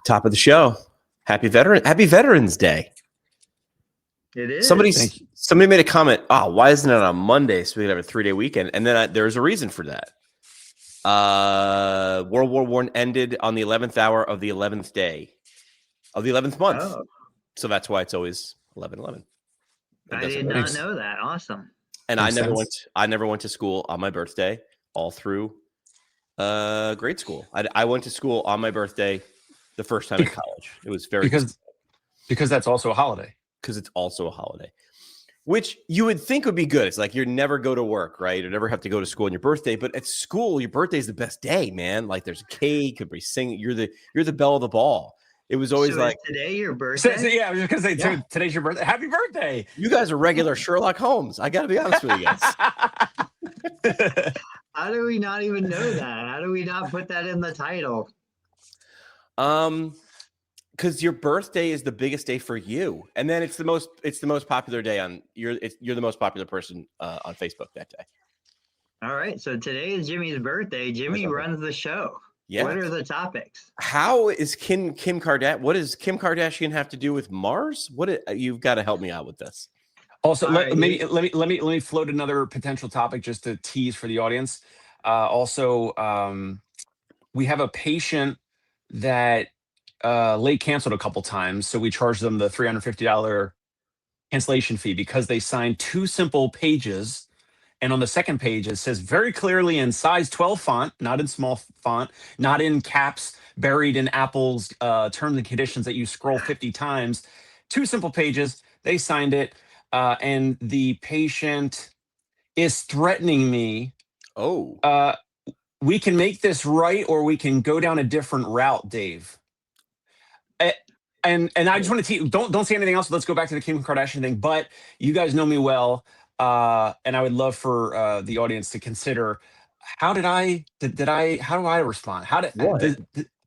Top of the show. Happy Veterans Day. It is. Somebody made a comment. Oh, why isn't it on Monday so we could have a 3-day weekend? And then there's a reason for that. World War I ended on the 11th hour of the 11th day of the 11th month. Oh, So that's why it's always 11/11. I did not know that. Awesome. And I never went to school on my birthday all through grade school. I went to school on my birthday the first time in college. It was because that's also a holiday. Because it's also a holiday, which you would think would be good. It's like you never go to work, right? You never have to go to school on your birthday. But at school, your birthday is the best day, man. Like there's a cake, everybody singing. You're the belle of the ball. It was always like today your birthday. So, yeah, I was just gonna say today's your birthday. Happy birthday! You guys are regular Sherlock Holmes. I got to be honest with you guys. How do we not even know that? How do we not put that in the title? Because your birthday is the biggest day for you, and then it's the most popular day on you're the most popular person on Facebook that day. All right, so today is Jimmy's birthday. Jimmy runs the show. Yeah. What are the topics? How is Kim Kardashian? What does Kim Kardashian have to do with Mars? You've got to help me out with this. Also, let me float another potential topic just to tease for the audience. We have a patient that late canceled a couple times, so we charged them the $350 cancellation fee because they signed 2 simple pages, and on the second page it says very clearly in size 12 font, not in small font, not in caps, buried in Apple's terms and conditions that you scroll 50 times. 2 simple pages. They signed it, and the patient is threatening me. Oh, we can make this right, or we can go down a different route, Dave. And I just want to don't say anything else. Let's go back to the Kim Kardashian thing. But you guys know me well, and I would love for the audience to consider how do I respond?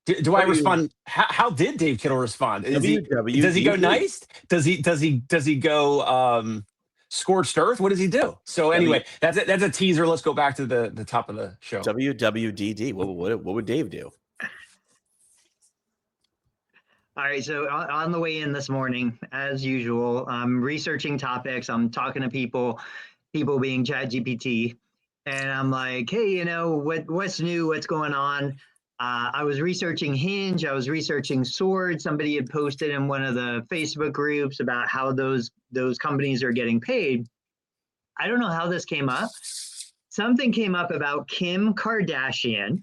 Do I respond? How did Dave Kittle respond? Does he go nice? Does he go scorched earth? What does he do? So anyway, that's a teaser. Let's go back to the top of the show. WWDD. What would Dave do? All right, so on the way in this morning, as usual, I'm researching topics. I'm talking to people being ChatGPT, and I'm like, hey, what's new? What's going on? I was researching Hinge. I was researching Sword. Somebody had posted in one of the Facebook groups about how those companies are getting paid. I don't know how this came up. Something came up about Kim Kardashian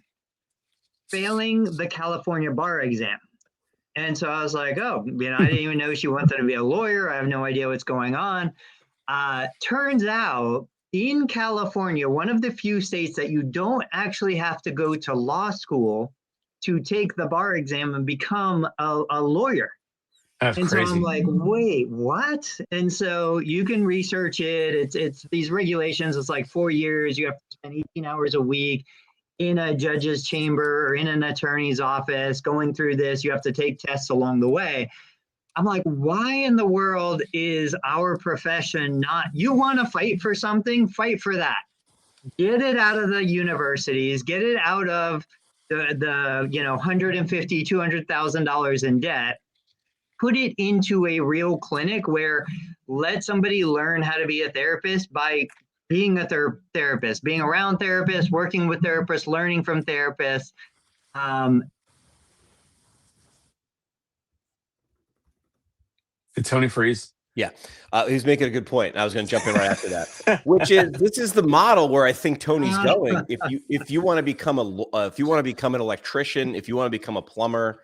failing the California bar exam. And so I was like, I didn't even know she wanted to be a lawyer. I have no idea what's going on. Turns out in California, one of the few states that you don't actually have to go to law school to take the bar exam and become a lawyer. That's crazy. So I'm like, wait, what? And so you can research it. It's these regulations. It's like 4 years. You have to spend 18 hours a week in a judge's chamber or in an attorney's office going through this. You have to take tests along the way. I'm like, why in the world is our profession not, you want to fight for something, fight for that. Get it out of the universities, get it out of the $150,000, $200,000 in debt, put it into a real clinic where let somebody learn how to be a therapist by being a therapist, being around therapists, working with therapists, learning from therapists. Did Tony freeze? Yeah, he's making a good point. I was going to jump in right after that, which is this is the model where I think Tony's going. If you want to become an electrician, if you want to become a plumber,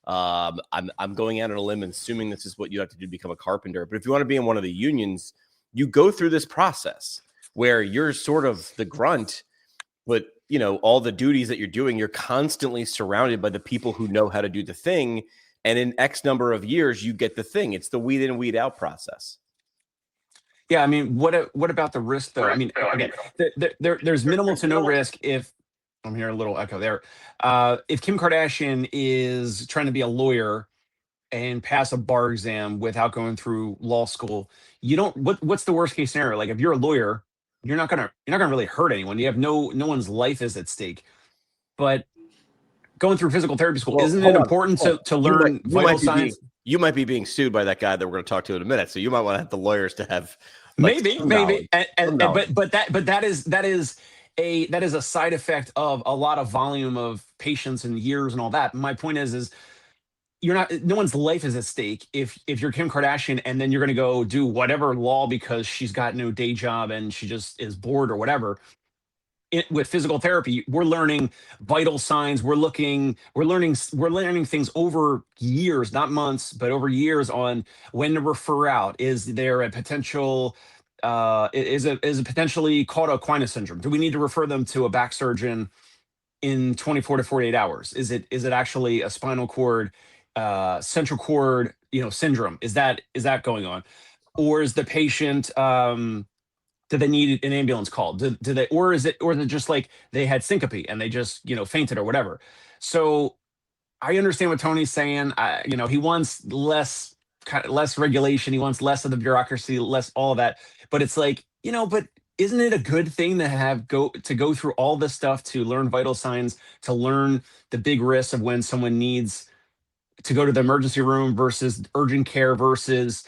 I'm going out on a limb and assuming this is what you have to do to become a carpenter. But if you want to be in one of the unions, you go through this process where you're sort of the grunt, but all the duties that you're doing, you're constantly surrounded by the people who know how to do the thing. And in X number of years, you get the thing. It's the weed in, weed out process. Yeah, I mean, what about the risk, though? I mean, again, there's minimal to no risk if I'm hearing a little echo there. If Kim Kardashian is trying to be a lawyer and pass a bar exam without going through law school, what's the worst case scenario? Like if you're a lawyer, you're not gonna really hurt anyone. You have no one's life is at stake. But going through physical therapy school, Well, isn't hold it on, important hold on. to You learn vital signs? You might be being sued by that guy that we're going to talk to in a minute. So you might want to have the lawyers to have like Maybe, some maybe, knowledge. Some knowledge. but that is a side effect of a lot of volume of patients and years and all that. My point is you're not, no one's life is at stake if you're Kim Kardashian and then you're going to go do whatever law because she's got no day job and she just is bored or whatever. With physical therapy, we're learning vital signs. We're learning things over years, not months, but over years on when to refer out. Is there a potential? Is it potentially cauda equina syndrome? Do we need to refer them to a back surgeon in 24 to 48 hours? Is it actually a spinal cord, central cord, syndrome? Is that going on, or is the patient? Do they need an ambulance call? Do they, or is it just like they had syncope and they just, fainted or whatever? So I understand what Tony's saying. He wants less regulation. He wants less of the bureaucracy, less all of that. But it's like, but isn't it a good thing to go through all this stuff to learn vital signs, to learn the big risks of when someone needs to go to the emergency room versus urgent care versus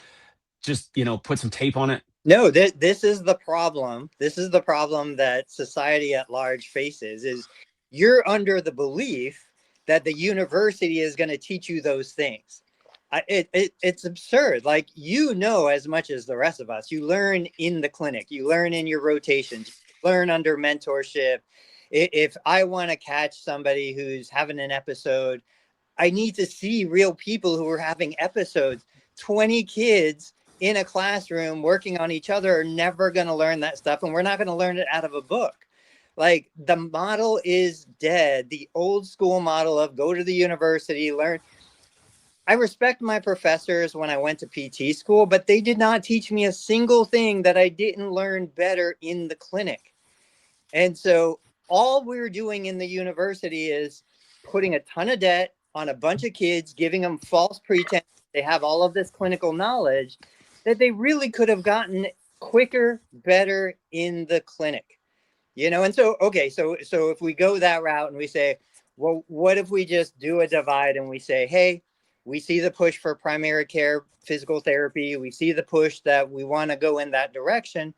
just, put some tape on it? No, this is the problem. This is the problem that society at large faces is you're under the belief that the university is going to teach you those things. It's absurd. Like, as much as the rest of us. You learn in the clinic. You learn in your rotations. You learn under mentorship. If I want to catch somebody who's having an episode, I need to see real people who are having episodes. 20 kids in a classroom working on each other are never going to learn that stuff, and we're not going to learn it out of a book. Like, the model is dead. The old school model of go to the university, learn. I respect my professors when I went to PT school, but they did not teach me a single thing that I didn't learn better in the clinic. And so all we're doing in the university is putting a ton of debt on a bunch of kids, giving them false pretense they have all of this clinical knowledge that they really could have gotten quicker, better in the clinic. And so, okay, so if we go that route and we say, well, what if we just do a divide and we say, hey, we see the push for primary care, physical therapy. We see the push that we want to go in that direction.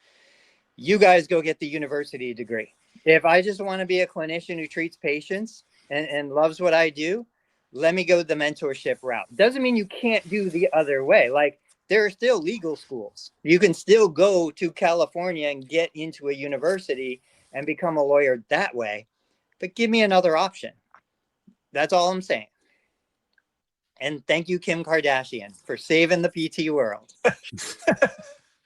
You guys go get the university degree. If I just want to be a clinician who treats patients and loves what I do, let me go the mentorship route. Doesn't mean you can't do the other way. Like, there are still legal schools. You can still go to California and get into a university and become a lawyer that way. But give me another option. That's all I'm saying. And thank you, Kim Kardashian, for saving the PT world.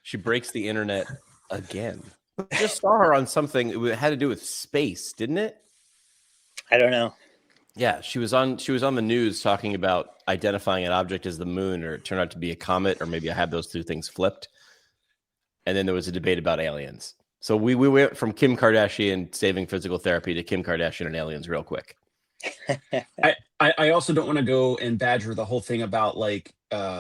She breaks the internet again. I just saw her on something. It had to do with space, didn't it? I don't know. Yeah, she was on the news talking about identifying an object as the moon, or it turned out to be a comet, or maybe I had those two things flipped. And then there was a debate about aliens. So we went from Kim Kardashian saving physical therapy to Kim Kardashian and aliens real quick. I also don't want to go and badger the whole thing about like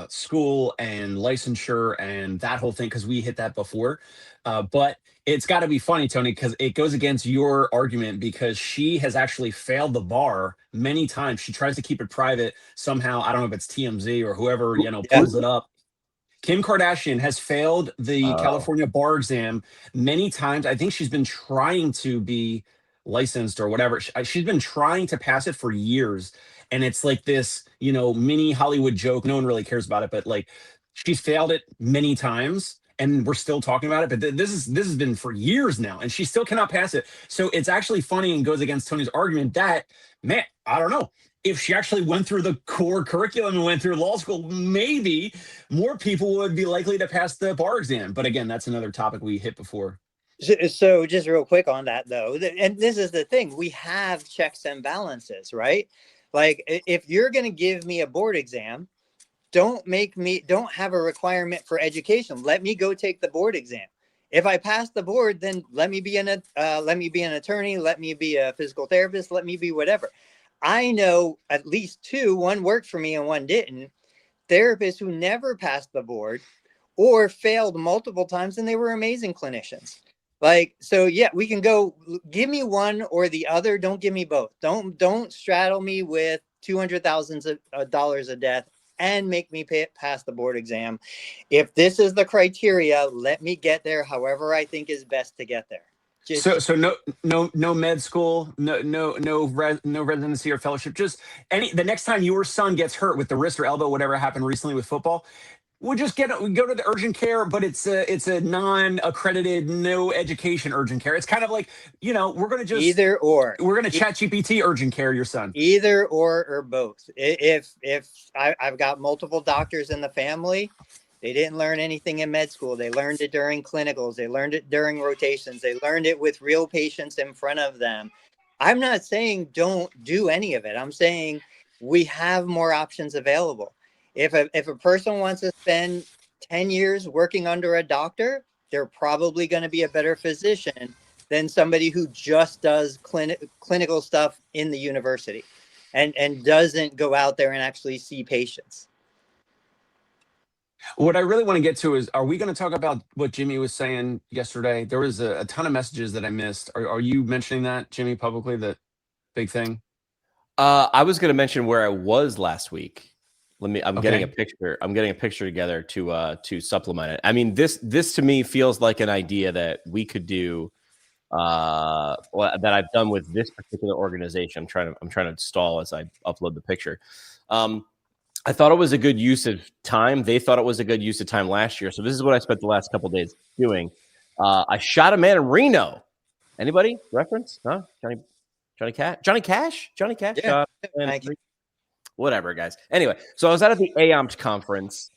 school and licensure and that whole thing, because we hit that before. But it's got to be funny, Tony, because it goes against your argument, because she has actually failed the bar many times. She tries to keep it private somehow. I don't know if it's TMZ or whoever, pulls it up. Kim Kardashian has failed the California bar exam many times. I think she's been trying to be licensed or whatever. She's been trying to pass it for years. And it's like this, mini Hollywood joke. No one really cares about it, but like, she's failed it many times and we're still talking about it. But this has been for years now and she still cannot pass it. So it's actually funny and goes against Tony's argument that, man, I don't know. If she actually went through the core curriculum and went through law school, maybe more people would be likely to pass the bar exam. But again, that's another topic we hit before. So just real quick on that, though, and this is the thing, we have checks and balances, right? Like, if you're going to give me a board exam, don't have a requirement for education. Let me go take the board exam. If I pass the board, then let me be an attorney, let me be a physical therapist, let me be whatever. I know at least two, one worked for me and one didn't, therapists who never passed the board or failed multiple times, and they were amazing clinicians. Like, so yeah, we can go, give me one or the other. Don't give me both. Don't straddle me with $200,000 of debt and make me pass the board exam. If this is the criteria, let me get there however I think is best to get there. So no med school, no residency or fellowship. Just the next time your son gets hurt with the wrist or elbow, whatever happened recently with football, we'll just go to the urgent care, but it's a non-accredited, no education urgent care. It's kind of like, we're gonna either or. We're gonna chat GPT urgent care your son. Either or both. If I've got multiple doctors in the family, they didn't learn anything in med school. They learned it during clinicals. They learned it during rotations. They learned it with real patients in front of them. I'm not saying don't do any of it. I'm saying we have more options available. If a person wants to spend 10 years working under a doctor, they're probably going to be a better physician than somebody who just does clinical stuff in the university and doesn't go out there and actually see patients. What I really want to get to is, are we going to talk about what Jimmy was saying yesterday? There was a ton of messages that I missed. Are you mentioning that, Jimmy, publicly, that big thing? I was going to mention where I was last week. I'm getting a Okay. picture. I'm getting a picture together to supplement it. I mean, this to me feels like an idea that we could do, that I've done with this particular organization. I'm trying to stall as I upload the picture. I thought it was a good use of time. They thought it was a good use of time last year. So this is what I spent the last couple of days doing. I shot a man in Reno. Anybody reference? Huh? Johnny Cash. Yeah. Whatever, guys. Anyway, so I was out at the AOMT conference.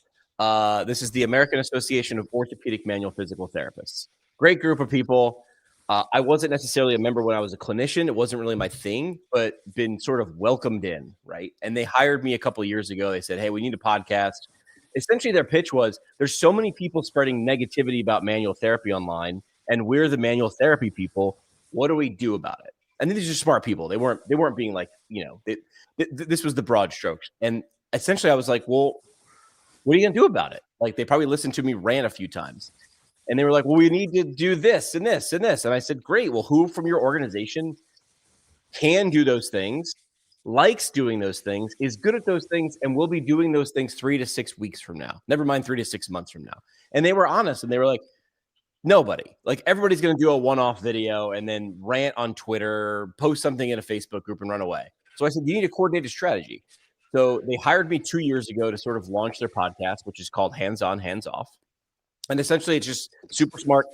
This is the American Association of Orthopedic Manual Physical Therapists. Great group of people. I wasn't necessarily a member when I was a clinician. It wasn't really my thing, but been sort of welcomed in, right? And they hired me a couple of years ago. They said, hey, we need a podcast. Essentially, their pitch was, there's so many people spreading negativity about manual therapy online, and we're the manual therapy people. What do we do about it? And these are smart people. They weren't being like, this was the broad strokes. And essentially, I was like, well, what are you going to do about it? Like, they probably listened to me rant a few times. And they were like, well, we need to do this and this and this. And I said, great. Well, who from your organization can do those things, likes doing those things, is good at those things, and will be doing those things 3 to 6 weeks from now? Never mind 3 to 6 months from now. And they were honest. And they were like, nobody. Like, everybody's going to do a one-off video and then rant on Twitter, post something in a Facebook group and run away. So I said, you need a coordinated strategy. So they hired me 2 years ago to sort of launch their podcast, which is called Hands On, Hands Off. And essentially, it's just super smart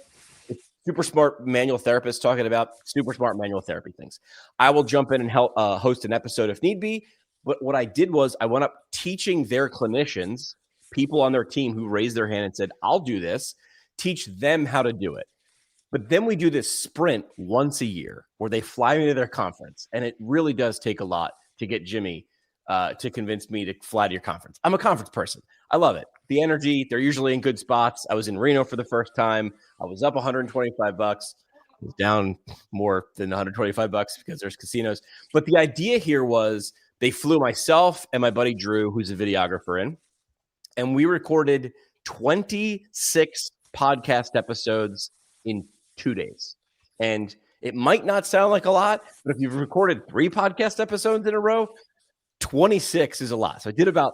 manual therapists talking about super smart manual therapy things. I will jump in and help host an episode if need be. But what I did was I went up teaching their clinicians, people on their team who raised their hand and said, I'll do this, teach them how to do it. But then we do this sprint once a year where they fly me to their conference. And it really does take a lot to get Jimmy to convince me to fly to your conference. I'm a conference person. I love it. The energy, they're usually in good spots. I was in Reno for the first time. I was up $125. I was down more than $125 because there's casinos. But the idea here was they flew myself and my buddy Drew, who's a videographer, in, and we recorded 26 podcast episodes in 2 days. And it might not sound like a lot, but if you've recorded 3 podcast episodes in a row, 26 is a lot. So I did about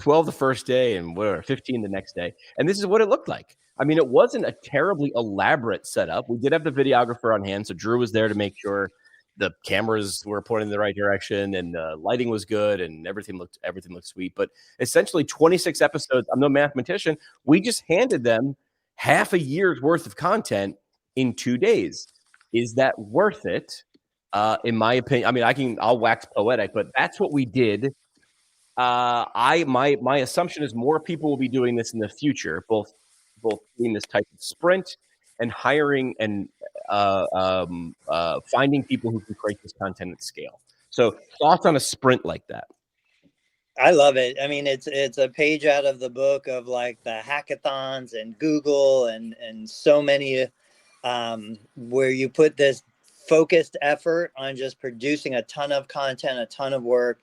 12 the first day and 15 the next day. And this is what it looked like. I mean, it wasn't a terribly elaborate setup. We did have the videographer on hand. So Drew was there to make sure the cameras were pointing in the right direction and the lighting was good and everything looked sweet. But essentially 26 episodes. I'm no mathematician. We just handed them half a year's worth of content in 2 days. Is that worth it? In my opinion, I mean, I'll wax poetic, but that's what we did. My assumption is more people will be doing this in the future, both doing this type of sprint and hiring and finding people who can create this content at scale. So thoughts on a sprint like that? I love it. I mean, it's a page out of the book of like the hackathons and Google and so many where you put this focused effort on just producing a ton of content, a ton of work.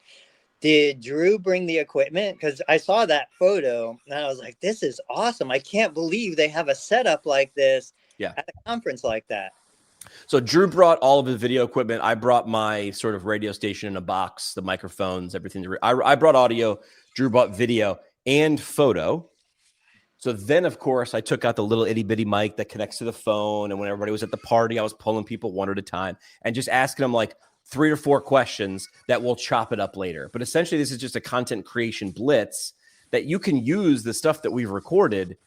Did Drew bring the equipment? Because I saw that photo and I was like, this is awesome. I can't believe they have a setup like this Yeah. at a conference like that. So Drew brought all of his video equipment. I brought my sort of radio station in a box, the microphones, everything. I brought audio. Drew brought video and photo. So then, of course, I took out the little itty bitty mic that connects to the phone. And when everybody was at the party, I was pulling people one at a time and just asking them like 3 or 4 questions that we'll chop it up later. But essentially, this is just a content creation blitz that you can use the stuff that we've recorded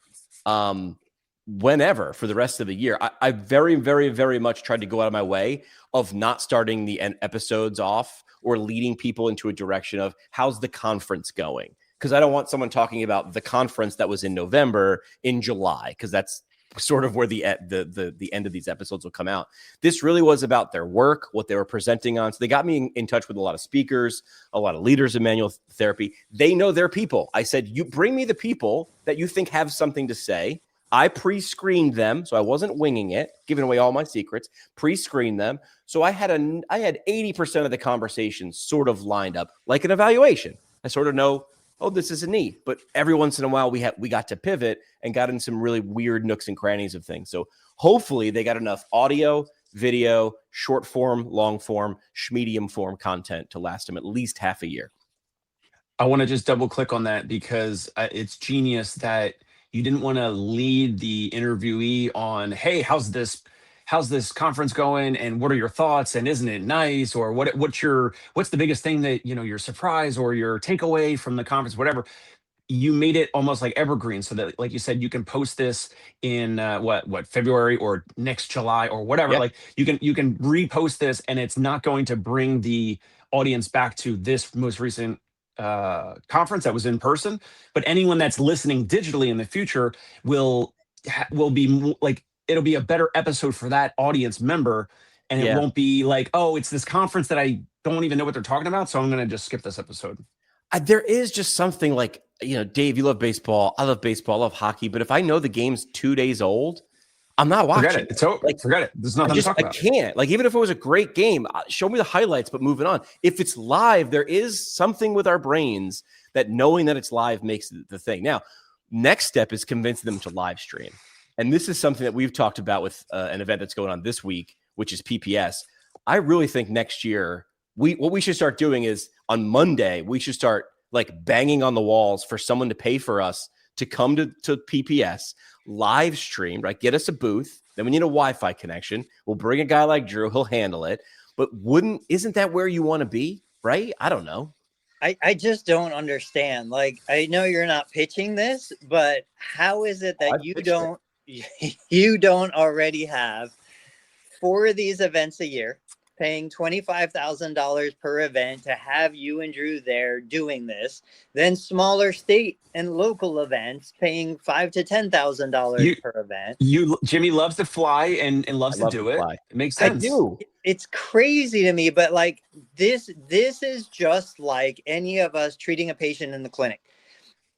whenever for the rest of the year. I very, very, very much tried to go out of my way of not starting the episodes off or leading people into a direction of how's the conference going? Because I don't want someone talking about the conference that was in November in July, because that's sort of where the end of these episodes will come out. This really was about their work, what they were presenting on. So they got me in touch with a lot of speakers, a lot of leaders in manual therapy. They know their people. I said, you bring me the people that you think have something to say. I pre-screened them, so I wasn't winging it, giving away all my secrets, pre-screened them. So I had 80% of the conversations sort of lined up like an evaluation. I sort of know, oh, this is a need. But every once in a while, we got to pivot and got in some really weird nooks and crannies of things. So hopefully they got enough audio, video, short form, long form, medium form content to last them at least half a year. I want to just double click on that because it's genius that you didn't want to lead the interviewee on, hey, how's this conference going and what are your thoughts and isn't it nice, or what's the biggest thing that your surprise or your takeaway from the conference, whatever. You made it almost like evergreen, so that, like you said, you can post this in what February or next July or whatever. Yeah. Like you can repost this and it's not going to bring the audience back to this most recent conference that was in person, but anyone that's listening digitally in the future will be like, it'll be a better episode for that audience member, and it won't be like, oh, it's this conference that I don't even know what they're talking about, so I'm going to just skip this episode. There is just something like, Dave, you love baseball. I love baseball. I love hockey. But if I know the game's 2 days old, I'm not watching. Forget it. It's over. Forget it. There's nothing to talk about. I can't. Like, even if it was a great game, show me the highlights, but moving on. If it's live, there is something with our brains that knowing that it's live makes the thing. Now, next step is convincing them to live stream. And this is something that we've talked about with an event that's going on this week, which is PPS. I really think next year, what we should start doing is on Monday, we should start like banging on the walls for someone to pay for us to come to PPS, live stream, right? Get us a booth. Then we need a Wi-Fi connection. We'll bring a guy like Drew. He'll handle it. But isn't that where you want to be, right? I don't know. I just don't understand. Like, I know you're not pitching this, but how is it that you don't already have 4 of these events a year, paying $25,000 per event to have you and Drew there doing this, then smaller state and local events paying $5,000 to $10,000 per event. Jimmy loves to fly and loves to do it. It makes sense. I do. It's crazy to me, but like this is just like any of us treating a patient in the clinic.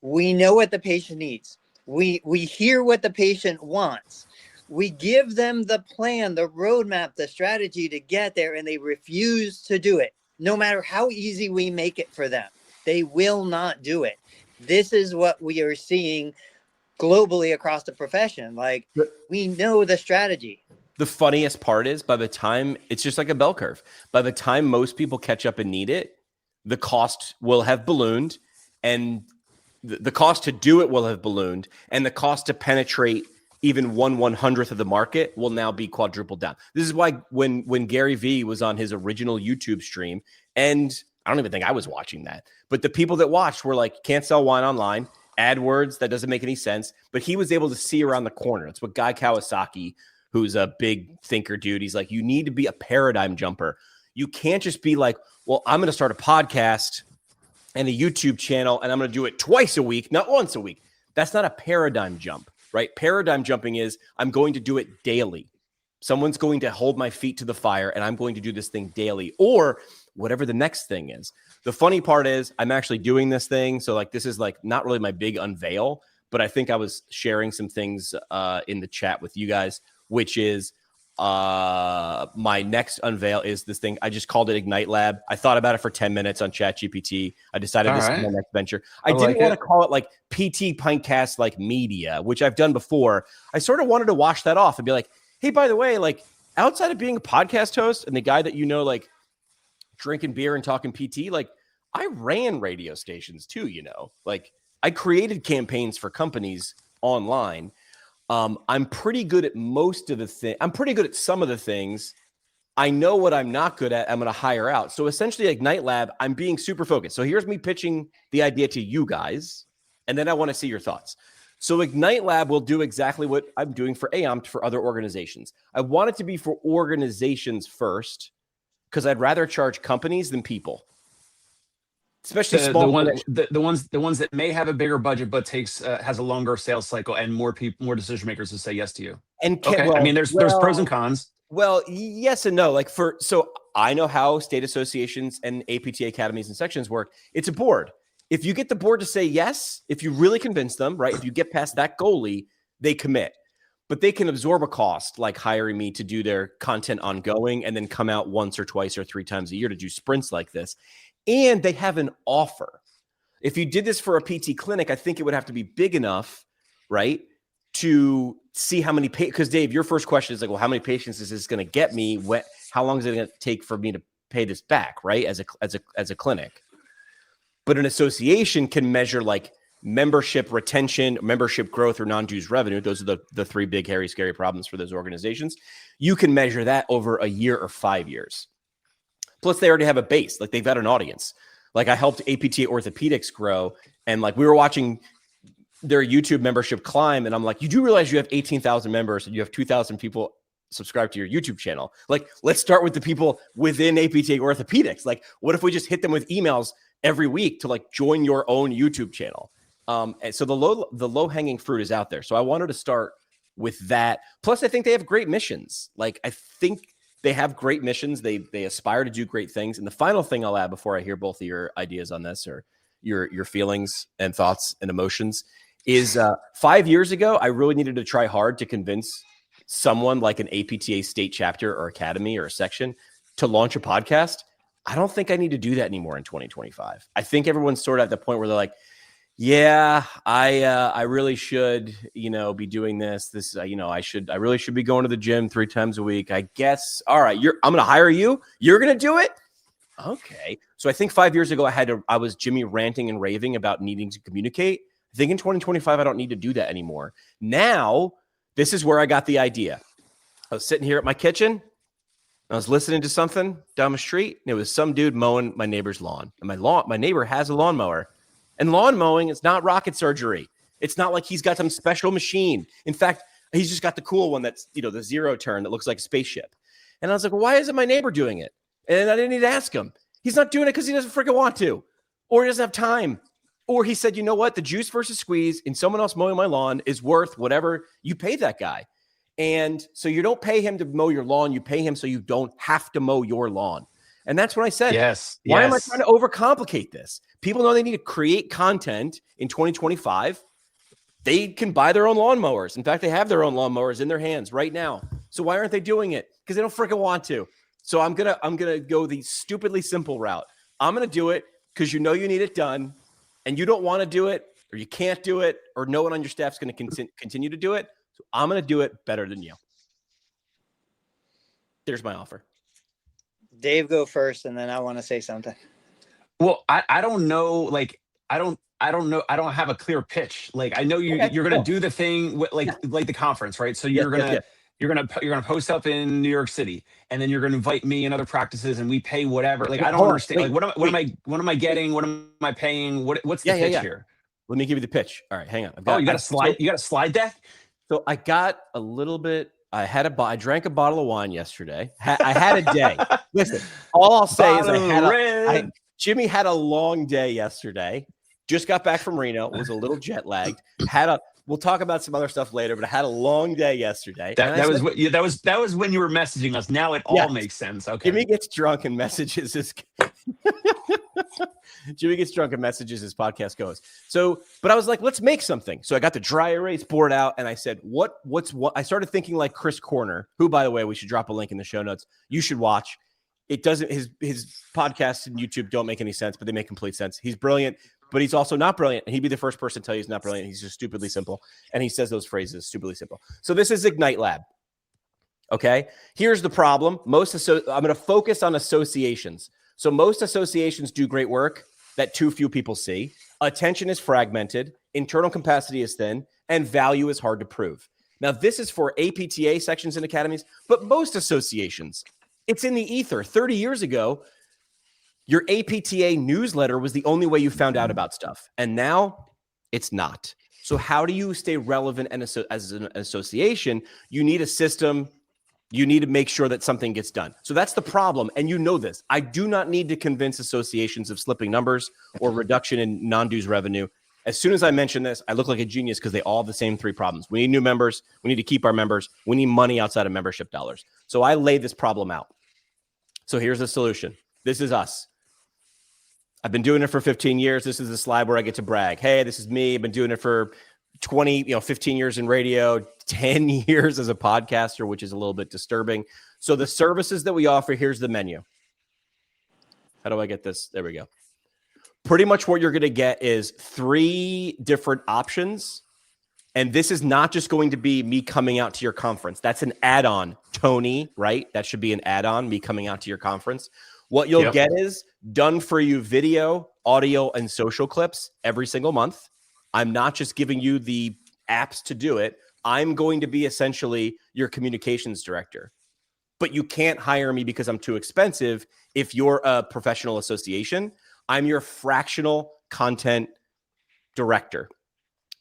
We know what the patient needs. We hear what the patient wants. We give them the plan, the roadmap, the strategy to get there, and they refuse to do it. No matter how easy we make it for them, they will not do it. This is what we are seeing globally across the profession. Like, we know the strategy. The funniest part is, by the time it's just like a bell curve, by the time most people catch up and need it, the cost will have ballooned, and the cost to do it will have ballooned, and the cost to penetrate even 1/100th of the market will now be quadrupled down. This is why when Gary Vee was on his original YouTube stream, and I don't even think I was watching that, but the people that watched were like, can't sell wine online, AdWords, that doesn't make any sense. But he was able to see around the corner. It's what Guy Kawasaki, who's a big thinker dude, he's like, you need to be a paradigm jumper. You can't just be like, well, I'm going to start a podcast and a YouTube channel, and I'm going to do it twice a week, not once a week. That's not a paradigm jump, right? Paradigm jumping is I'm going to do it daily. Someone's going to hold my feet to the fire, and I'm going to do this thing daily, or whatever the next thing is. The funny part is I'm actually doing this thing. So like, this is like not really my big unveil, but I think I was sharing some things in the chat with you guys, which is my next unveil is this thing. I just called it Ignite Lab. I thought about it for 10 minutes on ChatGPT. I decided this is my next venture. I didn't want to call it like PT Pintcast like media, which I've done before. I sort of wanted to wash that off and be like, hey, by the way, like outside of being a podcast host and the guy that like drinking beer and talking PT, like I ran radio stations too, like I created campaigns for companies online. I'm pretty good at most of the things. I'm pretty good at some of the things. I know what I'm not good at. I'm going to hire out. So essentially Ignite Lab, I'm being super focused. So here's me pitching the idea to you guys. And then I want to see your thoughts. So Ignite Lab will do exactly what I'm doing for AOMT for other organizations. I want it to be for organizations first, because I'd rather charge companies than people. Especially small the ones that may have a bigger budget but has a longer sales cycle and more decision makers to say yes to you. And I mean, there's pros and cons. Well, yes and no. Like so I know how state associations and APTA academies and sections work. It's a board. If you get the board to say yes, if you really convince them, right? If you get past that goalie, they commit. But they can absorb a cost like hiring me to do their content ongoing and then come out once or twice or 3 times a year to do sprints like this. And they have an offer. If you did this for a PT clinic, I think it would have to be big enough, right, to see how many because Dave, your first question is like, well, how many patients is this going to get me? How long is it going to take for me to pay this back, right, as a clinic? But an association can measure like membership retention, membership growth, or non-dues revenue. Those are the 3 big, hairy, scary problems for those organizations. You can measure that over a year or 5 years. Plus, they already have a base. Like, they've got an audience. Like, I helped APTA Orthopedics grow, and like we were watching their YouTube membership climb, and I'm like, you do realize you have 18,000 members and you have 2,000 people subscribe to your YouTube channel. Like, let's start with the people within APTA Orthopedics. Like, what if we just hit them with emails every week to like join your own YouTube channel? And so the low hanging fruit is out there. So I wanted to start with that. Plus, I think they have great missions. Like, I think they have great missions. They aspire to do great things. And the final thing I'll add before I hear both of your ideas on this or your feelings and thoughts and emotions is 5 years ago, I really needed to try hard to convince someone like an APTA state chapter or academy or a section to launch a podcast. I don't think I need to do that anymore in 2025. I think everyone's sort of at the point where they're like, yeah, I really should, be doing this. I really should be going to the gym 3 times a week. I guess. All right. I'm going to hire you. You're going to do it. Okay. So I think 5 years ago, I was Jimmy ranting and raving about needing to communicate. I think in 2025, I don't need to do that anymore. Now, this is where I got the idea. I was sitting here at my kitchen. I was listening to something down the street, and it was some dude mowing my neighbor's lawn. And my neighbor has a lawnmower. And lawn mowing is not rocket surgery. It's not like he's got some special machine. In fact, he's just got the cool one that's, the 0 turn that looks like a spaceship. And I was like, well, why isn't my neighbor doing it? And I didn't need to ask him. He's not doing it because he doesn't freaking want to, or he doesn't have time. Or he said, you know what? The juice versus squeeze in someone else mowing my lawn is worth whatever you pay that guy. And so you don't pay him to mow your lawn. You pay him so you don't have to mow your lawn. And that's when I said, why am I trying to overcomplicate this? People know they need to create content in 2025. They can buy their own lawnmowers. In fact, they have their own lawnmowers in their hands right now. So why aren't they doing it? Because they don't freaking want to. So I'm gonna go the stupidly simple route. I'm gonna do it because you need it done, and you don't want to do it, or you can't do it, or no one on your staff's going to continue to do it. So I'm going to do it better than you. There's my offer. Dave, go first, and then I want to say something. Well, I don't know. Like, I don't know. I don't have a clear pitch. Like, I know you're going to do the thing with, like the conference, right? So you're gonna post up in New York City, and then you're gonna invite me and other practices, and we pay whatever. Like, I don't understand. Like, what am I getting? What am I paying? What's the pitch here? Let me give you the pitch. All right, hang on. You got a slide. You got a slide deck. So I got a little bit. I drank a bottle of wine yesterday. I had a day. Listen, all I'll say is Jimmy had a long day yesterday. Just got back from Reno. Was a little jet lagged. We'll talk about some other stuff later, but I had a long day yesterday. That was when you were messaging us. Now it all makes sense. Okay. Jimmy gets drunk and messages this. Jimmy gets drunk and messages his podcast goes. So, but I was like, let's make something. So I got the dry erase board out and I said, what's I started thinking like Chris Corner, who, by the way, we should drop a link in the show notes. You should watch. It doesn't, his podcasts and YouTube don't make any sense, but they make complete sense. He's brilliant, but he's also not brilliant. And he'd be the first person to tell you he's not brilliant. He's just stupidly simple. And he says those phrases stupidly simple. So this is Ignite Lab. Okay. Here's the problem. I'm going to focus on associations. So most associations do great work that too few people see. Attention is fragmented, internal capacity is thin, and value is hard to prove. Now, this is for APTA sections and academies, but most associations, it's in the ether. 30 years ago, your APTA newsletter was the only way you found out about stuff. And now it's not. So how do you stay relevant and as an association? You need a system. You need to make sure that something gets done. So that's the problem. And you know this. I do not need to convince associations of slipping numbers or reduction in non-dues revenue. As soon as I mention this, I look like a genius because they all have the same three problems. We need new members. We need to keep our members. We need money outside of membership dollars. So I laid this problem out. So here's the solution. This is us. I've been doing it for 15 years. This is the slide where I get to brag. Hey, this is me. I've been doing it for 15 years in radio, 10 years as a podcaster, which is a little bit disturbing. So the services that we offer, here's the menu. How do I get this? There we go. Pretty much what you're going to get is 3 different options. And this is not just going to be me coming out to your conference. That's an add-on, Tony, right? That should be an add-on, me coming out to your conference. What you'll get is done for you video, audio, and social clips every single month. I'm not just giving you the apps to do it. I'm going to be essentially your communications director. But you can't hire me because I'm too expensive if you're a professional association. I'm your fractional content director.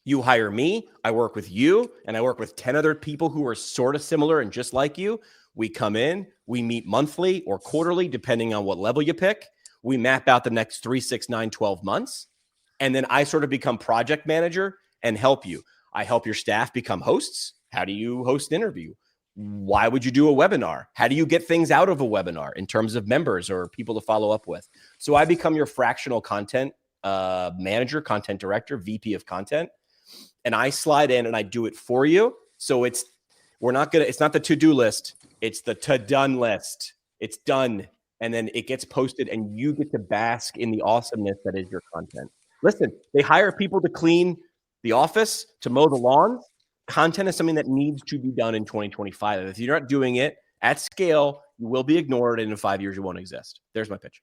You hire me, I work with you, and I work with 10 other people who are sort of similar and just like you. We come in, we meet monthly or quarterly, depending on what level you pick. We map out the next 3, 6, 9, 12 months. And then I sort of become project manager and help you. I help your staff become hosts. How do you host an interview? Why would you do a webinar? How do you get things out of a webinar in terms of members or people to follow up with? So I become your fractional content manager, content director, VP of content. And I slide in and I do it for you. So it's not the to-do list. It's the to-done list. It's done. And then it gets posted and you get to bask in the awesomeness that is your content. Listen, they hire people to clean the office, to mow the lawn. Content is something that needs to be done in 2025. If you're not doing it at scale, you will be ignored. And in 5 years, you won't exist. There's my pitch.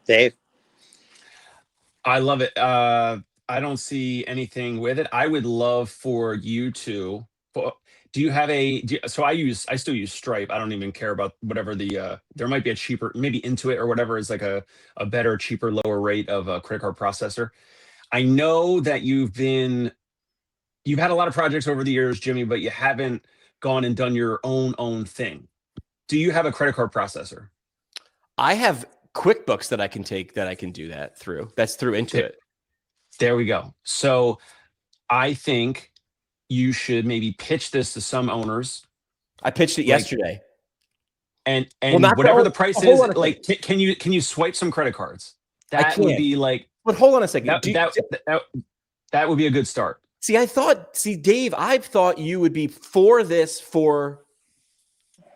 Dave. I love it. I don't see anything with it. I would love for you to. Do you have so I still use Stripe. I don't even care about whatever there might be a cheaper, maybe Intuit or whatever is like a better, cheaper, lower rate of a credit card processor. I know that you've had a lot of projects over the years, Jimmy, but you haven't gone and done your own thing. Do you have a credit card processor? I have QuickBooks that I can do that through. That's through Intuit. There we go. So I think you should maybe pitch this to some owners. I pitched it yesterday. And whatever the price is, like, can you swipe some credit cards? That would be like. But hold on a second. That would be a good start. Dave, I've thought you would be for this for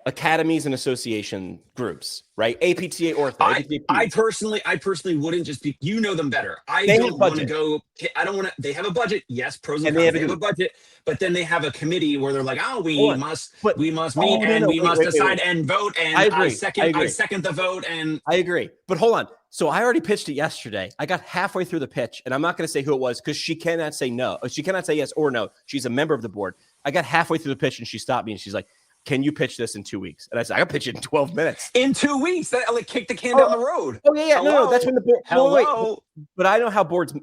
academies and association groups, right? APTA or I personally wouldn't just be, them better. I don't want to go. I don't want to. They have a budget. Yes, pros and cons. They have a budget, but then they have a committee where they're like, oh, we must meet and we must decide and vote. And I second the vote. And I agree. But hold on. So I already pitched it yesterday. I got halfway through the pitch, and I'm not going to say who it was because she cannot say no. She cannot say yes or no. She's a member of the board. I got halfway through the pitch, and she stopped me, and she's like, can you pitch this in 2 weeks? And I said, I can pitch it in 12 minutes. In 2 weeks? That like kick the can down the road. Oh, yeah. No, that's when the board. Hello. But I know how boards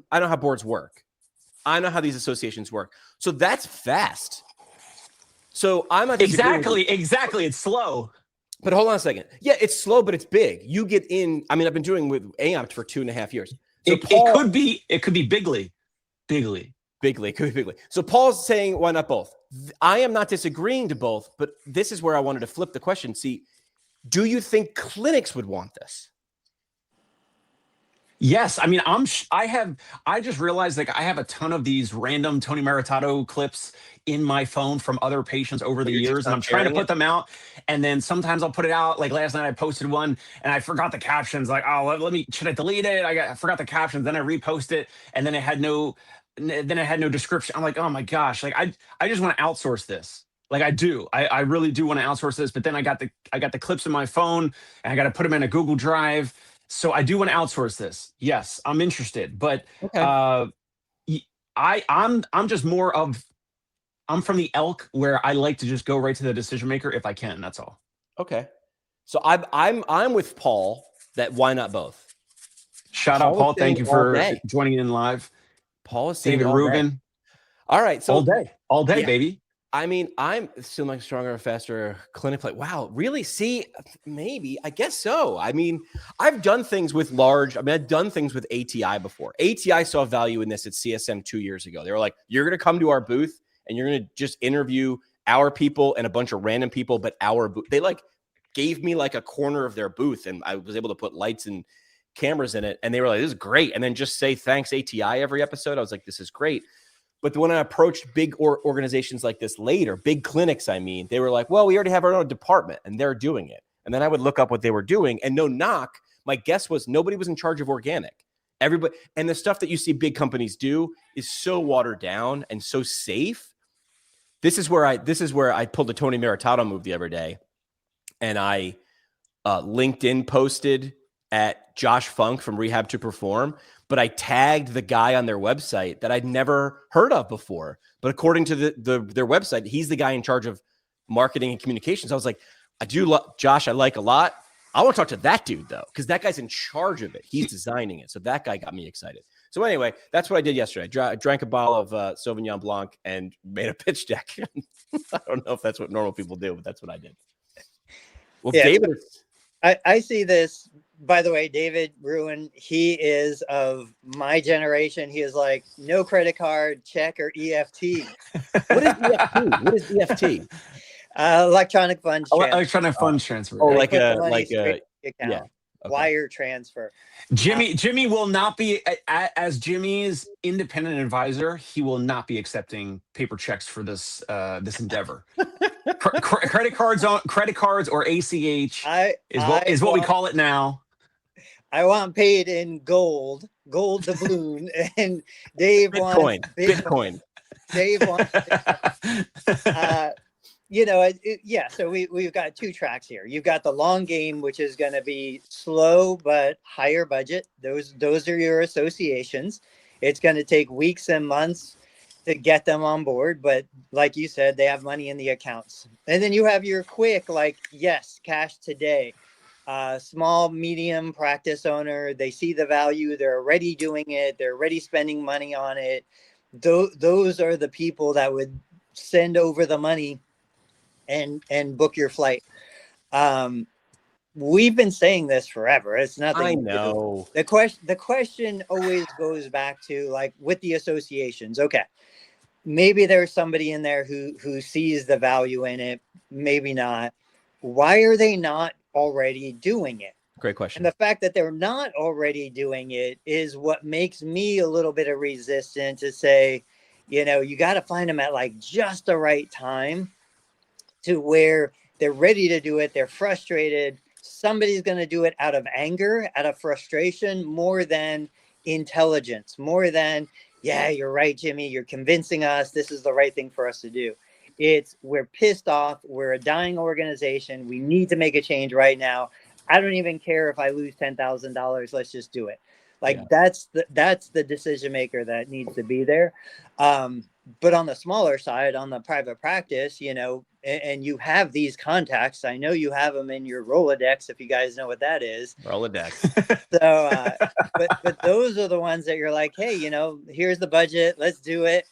work. I know how these associations work. So that's fast. So I'm not exactly. It's slow. But hold on a second. Yeah, it's slow, but it's big. You get in. I mean, I've been doing with AMP for 2.5 years. So it could be bigly. It could be bigly. So Paul's saying, why not both? I am not disagreeing to both, but this is where I wanted to flip the question. See, do you think clinics would want this? Yes, I mean, I just realized like I have a ton of these random Tony Maritato clips in my phone from other patients over But the you're just years, and not I'm trying to sharing put it. them out. And then sometimes I'll put it out. Like last night, I posted one and I forgot the captions. Like, oh, let me, should I delete it? I forgot the captions. Then I repost it, and then then it had no description. I'm like, oh my gosh, like I just want to outsource this. Like I do, I really do want to outsource this. But then I got the clips in my phone, and I got to put them in a Google Drive. So I do want to outsource this. Yes, I'm interested, but Okay. uh, I'm just more of I'm from the elk where I like to just go right to the decision maker if I can. That's all. Okay. So I'm with Paul that why not both? Shout out, Paul is Paul. Thank saying you all for day. joining in live. Paul is saying David all day. Rubin, All right. So all day, yeah. baby. I mean, I'm still like stronger, faster clinic. Like, wow, really? See, maybe, I guess so. I mean, I've done things with I've done things with ATI before. ATI saw value in this at CSM 2 years ago. They were like, you're going to come to our booth and you're going to just interview our people and a bunch of random people, but our booth. They like gave me like a corner of their booth and I was able to put lights and cameras in it. And they were like, this is great. And then just say thanks ATI every episode. I was like, this is great. But when I approached big organizations like this later, big clinics, I mean, they were like, well, we already have our own department and they're doing it. And then I would look up what they were doing and no knock. My guess was nobody was in charge of organic. Everybody, and the stuff that you see big companies do is so watered down and so safe. This is where I pulled a Tony Maritato move the other day. And I LinkedIn posted at Josh Funk from Rehab to Perform, but I tagged the guy on their website that I'd never heard of before. But according to their website, he's the guy in charge of marketing and communications. I was like, I do Josh, I like a lot. I want to talk to that dude though, because that guy's in charge of it. He's designing it. So that guy got me excited. So anyway, that's what I did yesterday. I drank a bottle of Sauvignon Blanc and made a pitch deck. I don't know if that's what normal people do, but that's what I did. Well, Yeah, David, I see this. By the way, David Ruin, he is of my generation. He is like no credit card, check, or EFT. What is EFT? What is EFT? Electronic funds transfer. Electronic funds transfer. Oh, Yeah. like Put the a money straight to the account. yeah. Okay. Wire transfer. Jimmy will not be as Jimmy's independent advisor. He will not be accepting paper checks for this endeavor. Credit cards or ACH is what we call it now. I want paid in gold doubloon, and Dave wants Bitcoin. Dave wants. Yeah. So we've got two tracks here. You've got the long game, which is going to be slow but higher budget. Those are your associations. It's going to take weeks and months to get them on board, but like you said, they have money in the accounts. And then you have your quick, like, yes, cash today. Small, medium practice owner, they see the value, they're already doing it, they're already spending money on it. Those are the people that would send over the money and book your flight. We've been saying this forever. It's nothing. I know. The question always goes back to, like, with the associations. Okay, maybe there's somebody in there who sees the value in it, maybe not. Why are they not already doing it? Great question. And the fact that they're not already doing it is what makes me a little bit of resistant to say, you got to find them at like just the right time to where they're ready to do it. They're frustrated. Somebody's going to do it out of anger, out of frustration, more than intelligence, more than, yeah, you're right, Jimmy, you're convincing us this is the right thing for us to do. It's, we're pissed off. We're a dying organization. We need to make a change right now. I don't even care if I lose $10,000. Let's just do it. Like, yeah. That's the decision maker that needs to be there. But on the smaller side, on the private practice, and you have these contacts. I know you have them in your Rolodex, if you guys know what that is. Rolodex. So, but those are the ones that you're like, hey, here's the budget. Let's do it.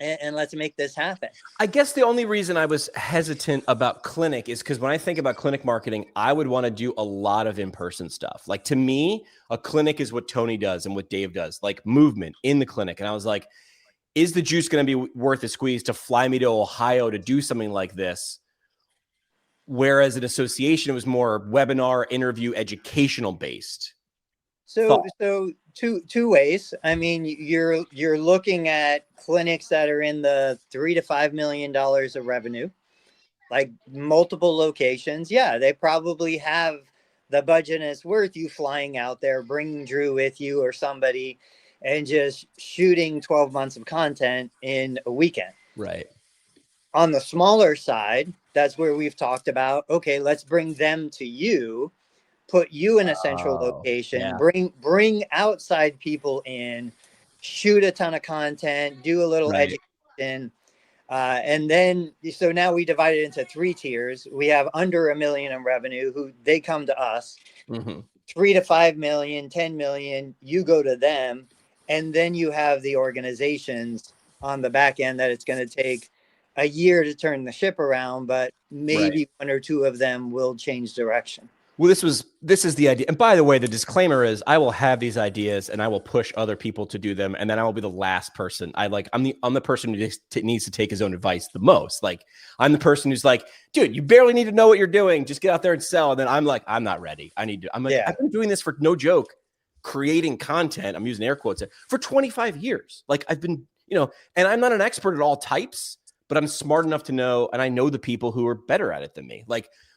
And let's make this happen. I guess the only reason I was hesitant about clinic is because when I think about clinic marketing, I would want to do a lot of in-person stuff. Like, to me, a clinic is what Tony does and what Dave does, like movement in the clinic. And I was like, is the juice going to be worth the squeeze to fly me to Ohio to do something like this? Whereas an association, it was more webinar, interview, educational based. So two ways. I mean, you're looking at clinics that are in the $3 to $5 million of revenue, like multiple locations. Yeah, they probably have the budget, and it's worth you flying out there, bringing Drew with you or somebody, and just shooting 12 months of content in a weekend. Right. On the smaller side, that's where we've talked about, okay, let's bring them to you, put you in a central location, bring outside people in, shoot a ton of content, do a little education. And then, so now we divide it into 3 tiers. We have under $1 million in revenue, who they come to us, 3 to 5 million, 10 million, you go to them. And then you have the organizations on the back end that it's going to take a year to turn the ship around, but maybe 1 or 2 of them will change direction. Well, this is the idea. And by the way, the disclaimer is I will have these ideas and I will push other people to do them. And then I will be the last person. I'm the person who needs to take his own advice the most. Like, I'm the person who's like, dude, you barely need to know what you're doing. Just get out there and sell. And then I'm like, I'm not ready. I've been doing this for, no joke, creating content. I'm using air quotes for 25 years. Like, I've been, and I'm not an expert at all types, but I'm smart enough to know, and I know the people who are better at it than me.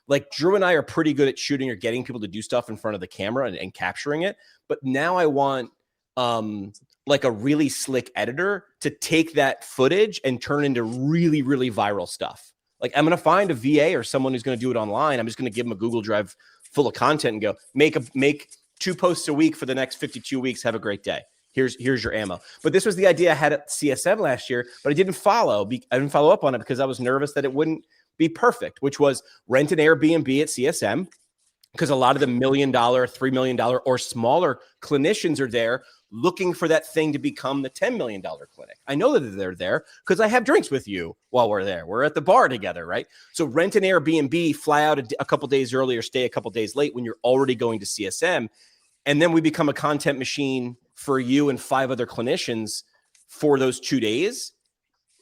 Like Drew and I are pretty good at shooting or getting people to do stuff in front of the camera and capturing it. But now I want like a really slick editor to take that footage and turn into really, really viral stuff. Like, I'm going to find a VA or someone who's going to do it online. I'm just going to give them a Google Drive full of content and go make 2 posts a week for the next 52 weeks. Have a great day. Here's your ammo. But this was the idea I had at CSM last year, but I didn't follow up on it because I was nervous that it wouldn't be perfect, which was rent an Airbnb at CSM, because a lot of the $1 million, $3 million or smaller clinicians are there looking for that thing to become the $10 million clinic. I know that they're there because I have drinks with you while we're there. We're at the bar together, right? So rent an Airbnb, fly out a couple days early or stay a couple days late when you're already going to CSM. And then we become a content machine for you and 5 other clinicians for those 2 days,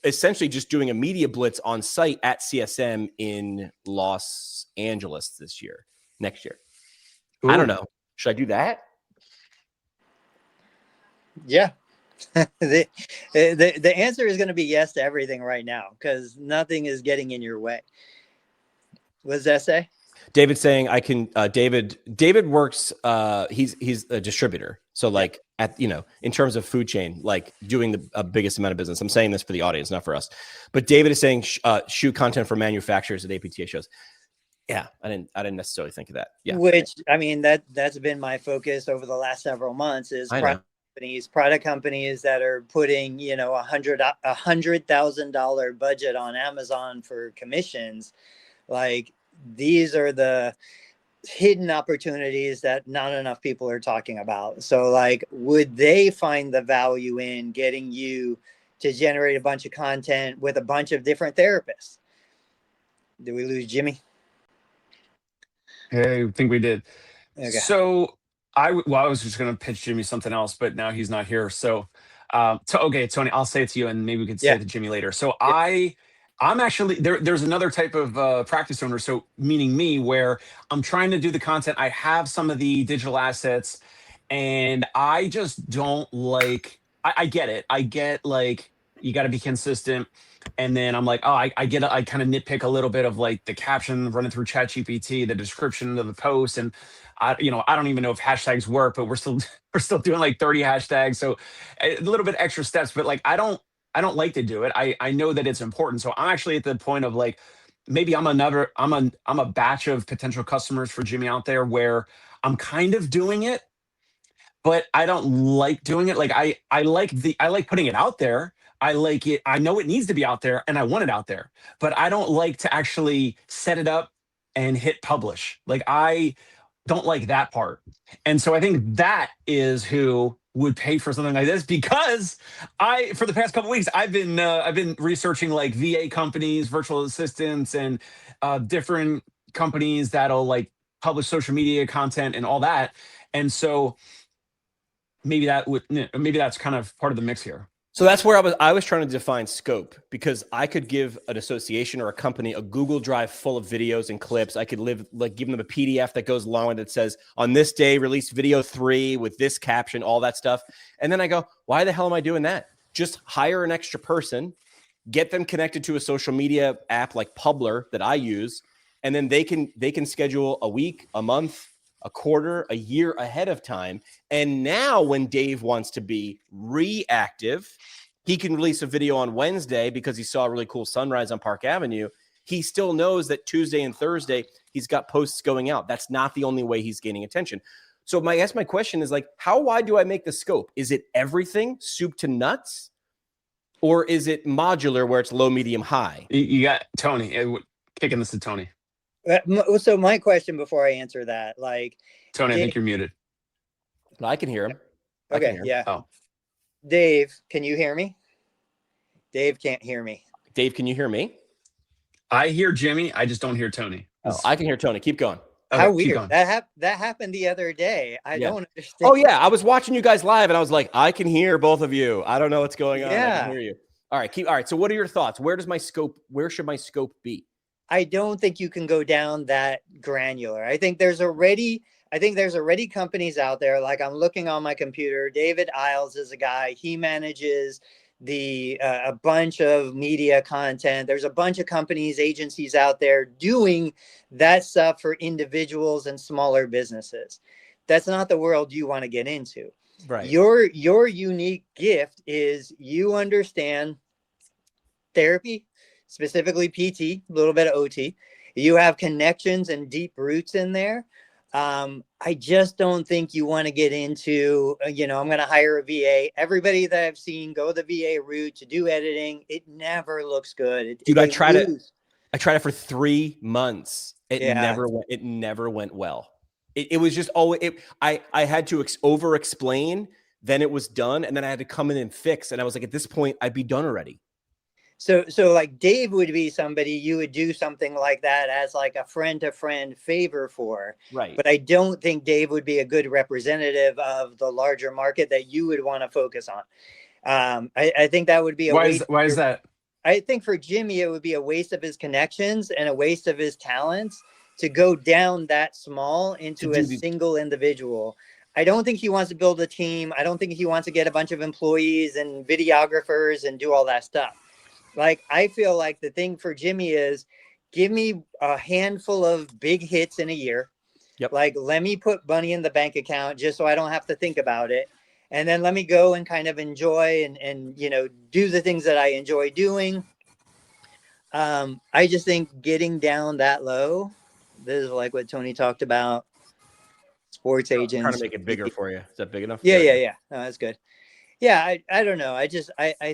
essentially just doing a media blitz on site at CSM in Los Angeles next year. Ooh. I don't know. Should I do that? Yeah. The answer is going to be yes to everything right now, because nothing is getting in your way. What does that say? David's saying I can. David works. He's a distributor. So like in terms of food chain, like doing the biggest amount of business. I'm saying this for the audience, not for us. But David is saying shoot content for manufacturers at APTA shows. Yeah, I didn't necessarily think of that. Yeah, which I mean that's been my focus over the last several months is product companies that are putting $100,000 budget on Amazon for commissions. Like, these are the hidden opportunities that not enough people are talking about. So like, would they find the value in getting you to generate a bunch of content with a bunch of different therapists? Did we lose Jimmy? I think we did. Okay. So I was just going to pitch Jimmy something else, but now he's not here. So, okay, Tony, I'll say it to you and maybe we can say it to Jimmy later. So I'm actually there's another type of practice owner. So meaning me, where I'm trying to do the content. I have some of the digital assets and I just don't like, I get it. I get like, you got to be consistent. And then I'm like, oh, I kind of nitpick a little bit of like the caption running through ChatGPT, the description of the post. And I don't even know if hashtags work, but we're still doing like 30 hashtags. So a little bit extra steps, but like, I don't like to do it. I know that it's important. So I'm actually at the point of like, maybe I'm a batch of potential customers for Jimmy out there where I'm kind of doing it, but I don't like doing it. Like I like putting it out there. I like it. I know it needs to be out there and I want it out there, but I don't like to actually set it up and hit publish. Like, I don't like that part. And so I think that is who would pay for something like this, because for the past couple of weeks, I've been researching like VA companies, virtual assistants, and different companies that'll like publish social media content and all that. And so maybe that's kind of part of the mix here. So that's where I was trying to define scope, because I could give an association or a company a Google Drive full of videos and clips. I could give them a PDF that goes along with it that says, on this day, release video 3 with this caption, all that stuff. And then I go, why the hell am I doing that? Just hire an extra person, get them connected to a social media app like Publer that I use, and then they can schedule a week, a month, a quarter, a year ahead of time. And now when Dave wants to be reactive, he can release a video on Wednesday because he saw a really cool sunrise on Park Avenue. He still knows that Tuesday and Thursday, he's got posts going out. That's not the only way he's gaining attention. So I guess my question is like, how wide do I make the scope? Is it everything, soup to nuts? Or is it modular where it's low, medium, high? You got Tony, kicking this to Tony. So my question before I answer that, like, Tony, I think you're muted. I can hear him. Okay, yeah. Oh. Dave, can you hear me? Dave can't hear me. Dave, can you hear me? I hear Jimmy. I just don't hear Tony. Oh, I can hear Tony. Keep going. Okay, How keep weird. going. That happened the other day. I don't understand. Oh, yeah. I was watching you guys live, and I was like, I can hear both of you. I don't know what's going on. I can hear you. All right. So what are your thoughts? Where should my scope be? I don't think you can go down that granular. I think there's already companies out there. Like, I'm looking on my computer. David Isles is a guy. He manages a bunch of media content. There's a bunch of companies, agencies out there doing that stuff for individuals and smaller businesses. That's not the world you want to get into. Right. Your unique gift is you understand therapy, specifically PT, a little bit of OT. You have connections and deep roots in there. I just don't think you want to get into, I'm going to hire a VA. Everybody that I've seen go the VA route to do editing, it never looks good. Dude, I tried it for 3 months. It never went well. It was just I had to over explain, then it was done, and then I had to come in and fix. And I was like, at this point, I'd be done already. So like Dave would be somebody you would do something like that as like a friend to friend favor for. Right. But I don't think Dave would be a good representative of the larger market that you would want to focus on. I think that would be Why is that? I think for Jimmy, it would be a waste of his connections and a waste of his talents to go down that small into a single individual. I don't think he wants to build a team. I don't think he wants to get a bunch of employees and videographers and do all that stuff. Like, I feel like the thing for Jimmy is give me a handful of big hits in a year. Yep. Like, let me put money in the bank account just so I don't have to think about it. And then let me go and kind of enjoy and do the things that I enjoy doing. I just think getting down that low, this is like what Tony talked about, sports agents. Trying to make it bigger for you. Is that big enough? Yeah. No, that's good. Yeah, I don't know. I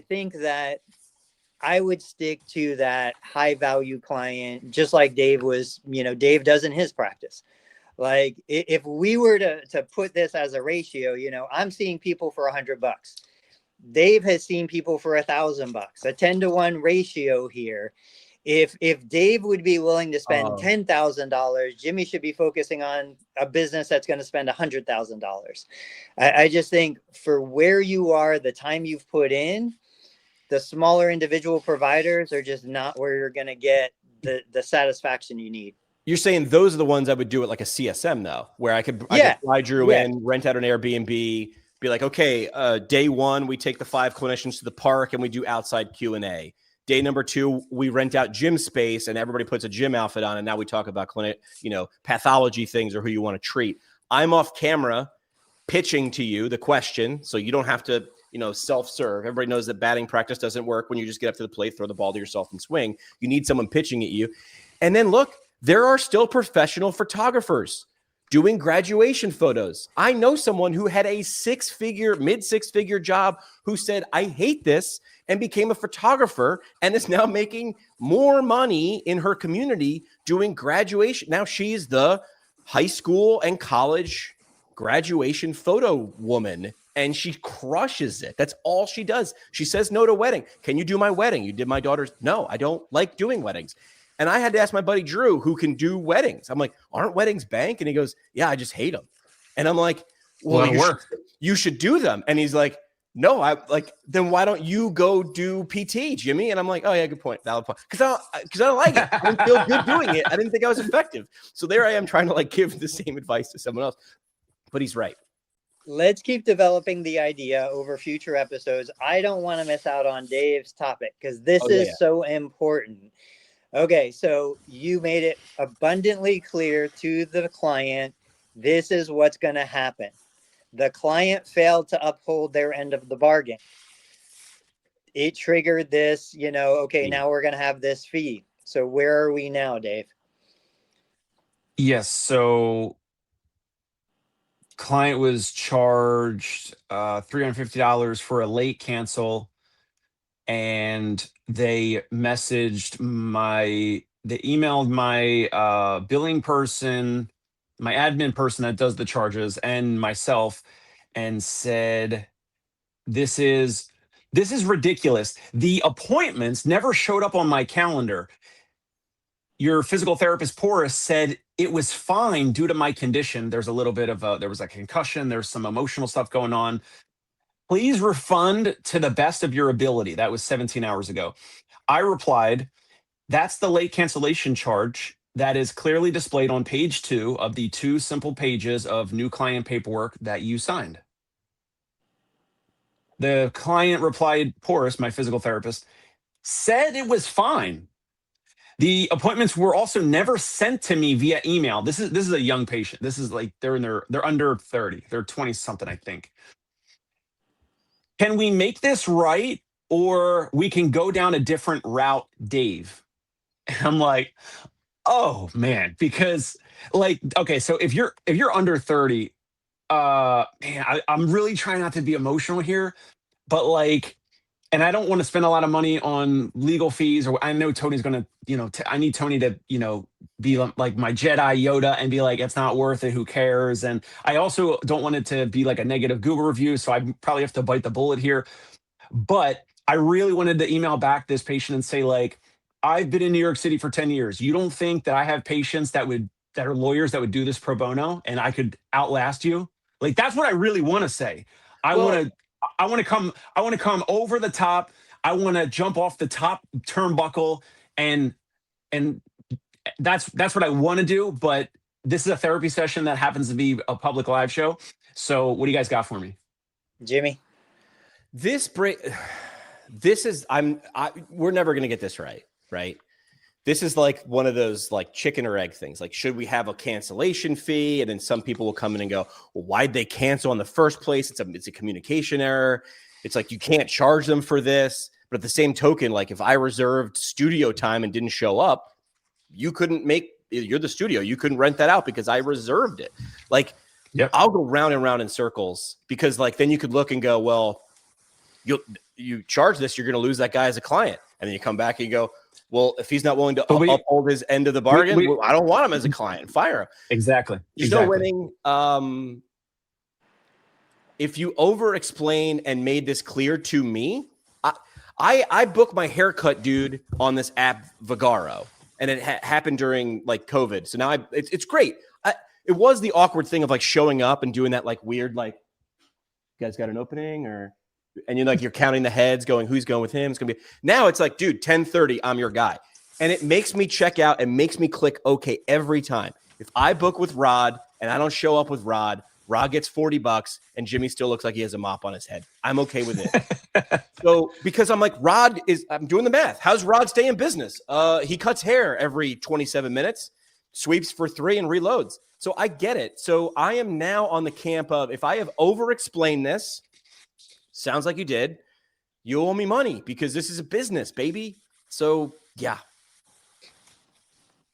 think that I would stick to that high value client, just like Dave was, Dave does in his practice. Like, if we were to put this as a ratio, I'm seeing people for $100. Dave has seen people for $1,000, a 10-to-1 ratio here. If Dave would be willing to spend $10,000, Jimmy should be focusing on a business that's going to spend $100,000. I just think for where you are, the time you've put in, the smaller individual providers are just not where you're going to get the satisfaction you need. You're saying those are the ones I would do it like a CSM though, where I could fly Drew in, rent out an Airbnb, be like, okay, day 1, we take the 5 clinicians to the park and we do outside Q&A. Day number 2, we rent out gym space and everybody puts a gym outfit on. And now we talk about pathology things or who you want to treat. I'm off camera pitching to you the question. So you don't have to, self-serve. Everybody knows that batting practice doesn't work when you just get up to the plate, throw the ball to yourself and swing. You need someone pitching at you. And then look, there are still professional photographers doing graduation photos. I know someone who had a mid six figure job who said, I hate this, and became a photographer and is now making more money in her community doing graduation. Now she's the high school and college graduation photo woman, and she crushes it. That's all she does. She says no to wedding. Can you do my wedding? You did my daughter's. No, I don't like doing weddings. And I had to ask my buddy Drew, who can do weddings. I'm like, aren't weddings bank? And he goes, yeah, I just hate them. And I'm like, well, you should do them. And he's like, no, I like, then why don't you go do PT, Jimmy? And I'm like, oh yeah, good point. Valid point. Because I don't like it. I didn't feel good doing it. I didn't think I was effective. So there I am trying to like give the same advice to someone else. But he's right. Let's keep developing the idea over future episodes. I don't want to miss out on Dave's topic because this is so important. Okay, so you made it abundantly clear to the client, this is what's going to happen. The client failed to uphold their end of the bargain. It triggered this, okay, now we're going to have this fee. So where are we now, Dave? Yes. So client was charged $350 for a late cancel, and they emailed my billing person, my admin person that does the charges, and myself, and said, this is ridiculous. The appointments never showed up on my calendar. Your physical therapist, Porus, said it was fine due to my condition. There's a little bit of there was a concussion. There's some emotional stuff going on. Please refund to the best of your ability. That was 17 hours ago. I replied, that's the late cancellation charge that is clearly displayed on page 2 of the 2 simple pages of new client paperwork that you signed. The client replied, Porus, my physical therapist, said it was fine. The appointments were also never sent to me via email. This is a young patient. This is like they're under 30. They're 20 something, I think. Can we make this right, or we can go down a different route, Dave? And I'm like, oh man, because like, okay, so if you're under 30, man, I'm really trying not to be emotional here, but like, and I don't want to spend a lot of money on legal fees, or I know Tony's going to, I need Tony to, be like my Jedi Yoda and be like, it's not worth it. Who cares? And I also don't want it to be like a negative Google review. So I probably have to bite the bullet here. But I really wanted to email back this patient and say, like, I've been in New York City for 10 years. You don't think that I have patients that are lawyers that would do this pro bono and I could outlast you? Like, that's what I really want to say. I want to come over the top. I want to jump off the top turnbuckle, and that's what I want to do. But this is a therapy session that happens to be a public live show. So what do you guys got for me? Jimmy? We're never going to get this right? This is like one of those like chicken or egg things. Like, should we have a cancellation fee? And then some people will come in and go, well, why'd they cancel in the first place? It's a communication error. It's like, you can't charge them for this. But at the same token, like, if I reserved studio time and didn't show up, you're the studio. You couldn't rent that out because I reserved it. Like, yep. I'll go round and round in circles, because like, then you could look and go, well, you charge this, you're going to lose that guy as a client. And then you come back and you go, well, if he's not willing to uphold his end of the bargain, I don't want him as a client. Fire him. Exactly. There's no winning. If you over-explain and made this clear to me, I booked my haircut, dude, on this app Vagaro, and it happened during like COVID. So now it's great. It was the awkward thing of like showing up and doing that like weird, like, you guys got an opening, and you're counting the heads going, who's going with him? It's going to be, now it's like, dude, 10:30, I'm your guy. And it makes me check out and makes me click okay every time. If I book with Rod and I don't show up with Rod gets $40 and Jimmy still looks like he has a mop on his head, I'm okay with it. So, because I'm like, I'm doing the math. How's Rod stay in business? He cuts hair every 27 minutes, sweeps for 3 and reloads. So I get it. So I am now on the camp of, if I have over-explained this, sounds like you did, you owe me money, because this is a business, baby. So yeah.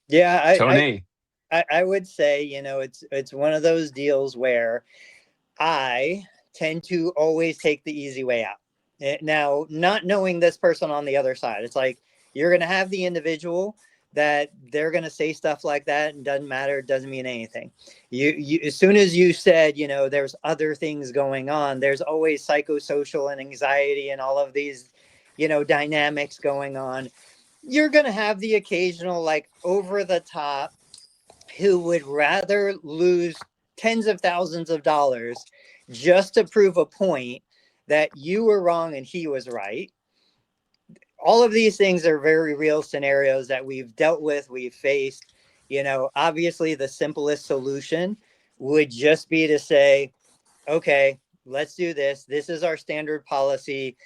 Yeah. Tony. I would say, it's one of those deals where I tend to always take the easy way out. Now, not knowing this person on the other side, it's like, you're going to have the individual that they're going to say stuff like that, and doesn't matter, doesn't mean anything. You as soon as you said, there's other things going on, there's always psychosocial and anxiety and all of these, dynamics going on. You're going to have the occasional, like, over the top who would rather lose tens of thousands of dollars just to prove a point that you were wrong and he was right. All of these things are very real scenarios that we've dealt with, we've faced. You know, obviously the simplest solution would just be to say, okay, let's do this. This is our standard policy.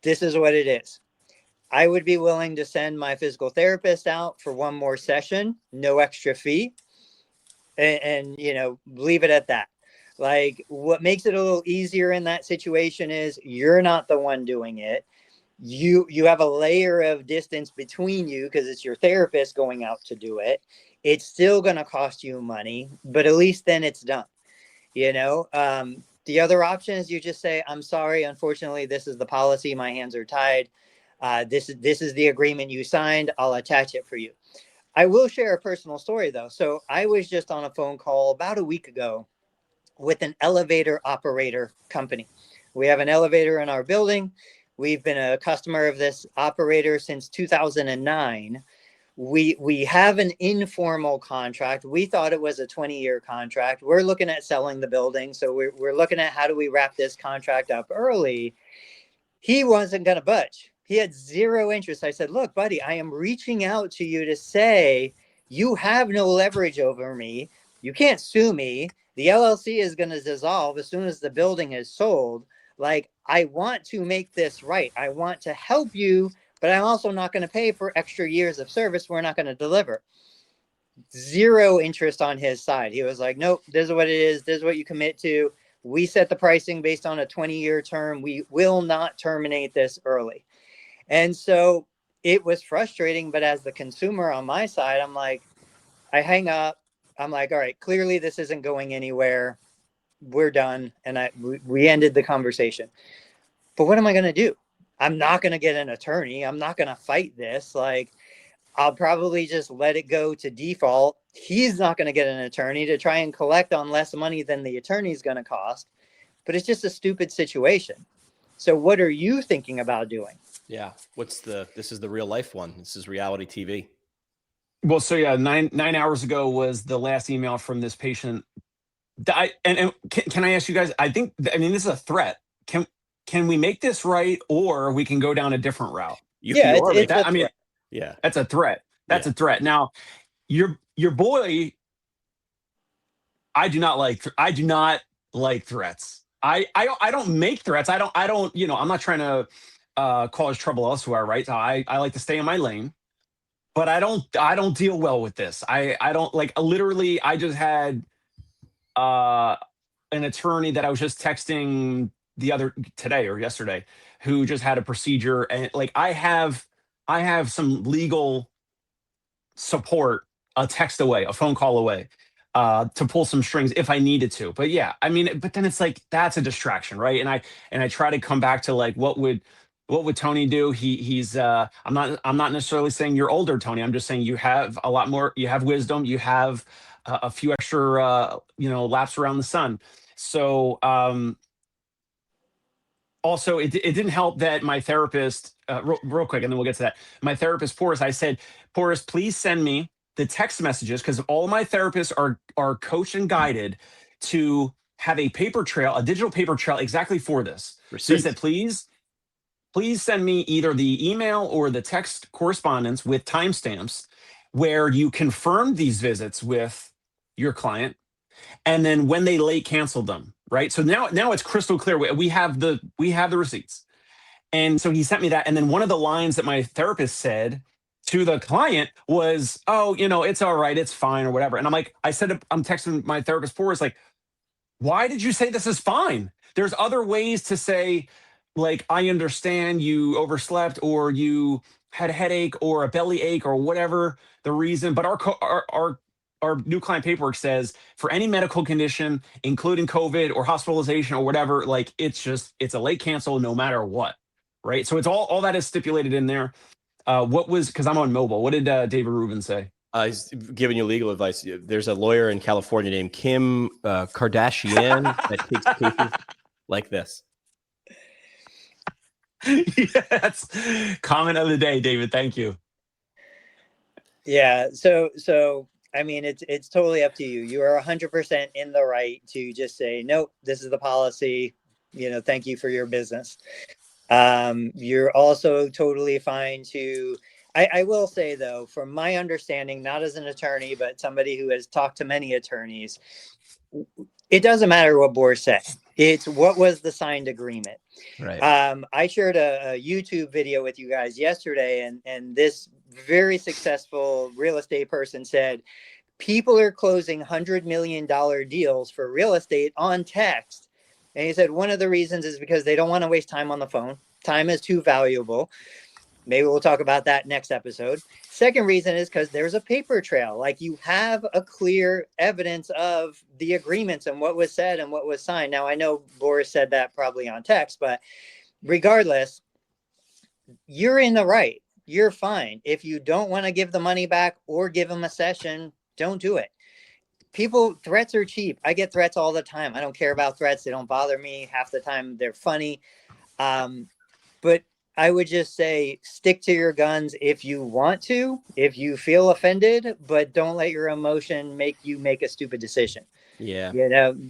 This is what it is. I would be willing to send my physical therapist out for one more session, no extra fee, and you know, leave it at that. Like, what makes it a little easier in that situation is you're not the one doing it. You have a layer of distance between you because it's your therapist going out to do it. It's still going to cost you money, but at least then it's done. You know, the other option is you just say, I'm sorry, unfortunately, this is the policy. My hands are tied. This is the agreement you signed. I'll attach it for you. I will share a personal story though. So I was just on a phone call about a week ago with an elevator operator company. We have an elevator in our building. We've been a customer of this operator since 2009. We have an informal contract. We thought it was a 20-year contract. We're looking at selling the building. So we're looking at how do we wrap this contract up early. He wasn't going to budge. He had zero interest. I said, look, buddy, I am reaching out to you to say you have no leverage over me. You can't sue me. The LLC is going to dissolve as soon as the building is sold. Like, I want to make this right. I want to help you, but I'm also not going to pay for extra years of service we're not going to deliver. Zero interest on his side. He was like, nope, this is what it is. This is what you commit to. We set the pricing based on a 20-year term. We will not terminate this early. And so it was frustrating. But as the consumer on my side, I'm like, I hang up. I'm like, all right, clearly this isn't going anywhere. We're done. And we ended the conversation. But what am I going to do? I'm not going to get an attorney. I'm not going to fight this. Like, I'll probably just let it go to default. He's not going to get an attorney to try and collect on less money than the attorney's going to cost. But it's just a stupid situation. So what are you thinking about doing? Yeah. This is the real life one. This is reality TV. Well, so yeah, nine hours ago was the last email from this patient. And can I ask you guys? I mean, this is a threat. Can we make this right, or we can go down a different route? It's a threat. Yeah, that's a threat. That's a threat. Now, your boy, I do not like threats. I don't make threats. I don't. You know, I'm not trying to cause trouble elsewhere, right? So I like to stay in my lane. But I don't deal well with this. I don't like literally. I just had an attorney that I was just texting today or yesterday who just had a procedure, and like I have some legal support a text away, a phone call away, to pull some strings if I needed to. But yeah, I mean, but then it's like that's a distraction, right? And I try to come back to like what would Tony do? He's I'm not necessarily saying you're older, Tony. I'm just saying you have a lot more. You have wisdom. You have a few extra laps around the sun. So also it didn't help that my therapist real quick, and then we'll get to that. My therapist Porus, I said, Porus, please send me the text messages because all my therapists are coached and guided to have a paper trail, a digital paper trail exactly for this. So I said, please send me either the email or the text correspondence with timestamps where you confirm these visits with your client and then when they late canceled them, right? So now it's crystal clear. We have the receipts. And so he sent me that. And then one of the lines that my therapist said to the client was, oh, it's all right. It's fine or whatever. And I'm like, I'm texting my therapist Forrest, like, why did you say this is fine? There's other ways to say, like, I understand you overslept or you had a headache or a belly ache or whatever the reason. But our new client paperwork says for any medical condition, including COVID or hospitalization or whatever, like it's a late cancel no matter what. Right. So it's all that is stipulated in there. Because I'm on mobile. What did David Rubin say? He's giving you legal advice. There's a lawyer in California named Kim Kardashian that takes cases like this. Yes. Comment of the day, David. Thank you. Yeah. So I mean, it's totally up to you. You are 100% in the right to just say, nope, this is the policy. Thank you for your business. You're also totally fine to, I will say though, from my understanding, not as an attorney, but somebody who has talked to many attorneys, it doesn't matter what Boris said. It's what was the signed agreement. Right. I shared a YouTube video with you guys yesterday, and this very successful real estate person said, people are closing $100 million deals for real estate on text. And he said, one of the reasons is because they don't want to waste time on the phone. Time is too valuable. Maybe we'll talk about that next episode. Second reason is because there's a paper trail. Like, you have a clear evidence of the agreements and what was said and what was signed. Now, I know Boris said that probably on text, but regardless, you're in the right. You're fine. If you don't want to give the money back or give them a session, don't do it. Threats are cheap. I get threats all the time. I don't care about threats. They don't bother me. Half the time they're funny. But I would just say, stick to your guns if you want to, if you feel offended, but don't let your emotion make you make a stupid decision. Yeah.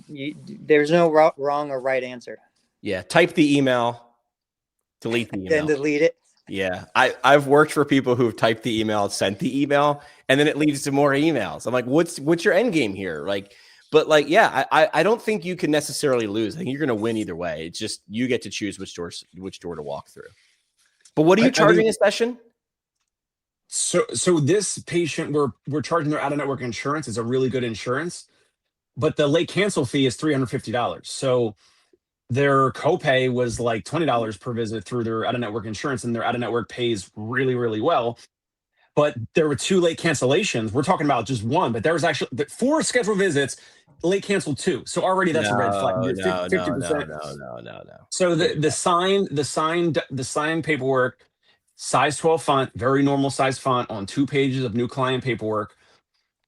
There's no wrong or right answer. Yeah. Type the email, delete the email. Then delete it. Yeah. I've worked for people who've typed the email, sent the email, and then it leads to more emails. I'm like, what's your end game here? Yeah, I don't think you can necessarily lose. I think you're going to win either way. It's just, you get to choose which door to walk through. But what are you charging a session? So this patient, we're charging their out-of-network insurance. It's a really good insurance, but the late cancel fee is $350. So their copay was like $20 per visit through their out-of-network insurance, and their out-of-network pays really, really well. But there were 2 late cancellations. We're talking about just one, but there was actually 4 scheduled visits, late canceled 2. So already that's a red flag. 50%. No. So the signed paperwork, size 12 font, very normal size font on 2 pages of new client paperwork,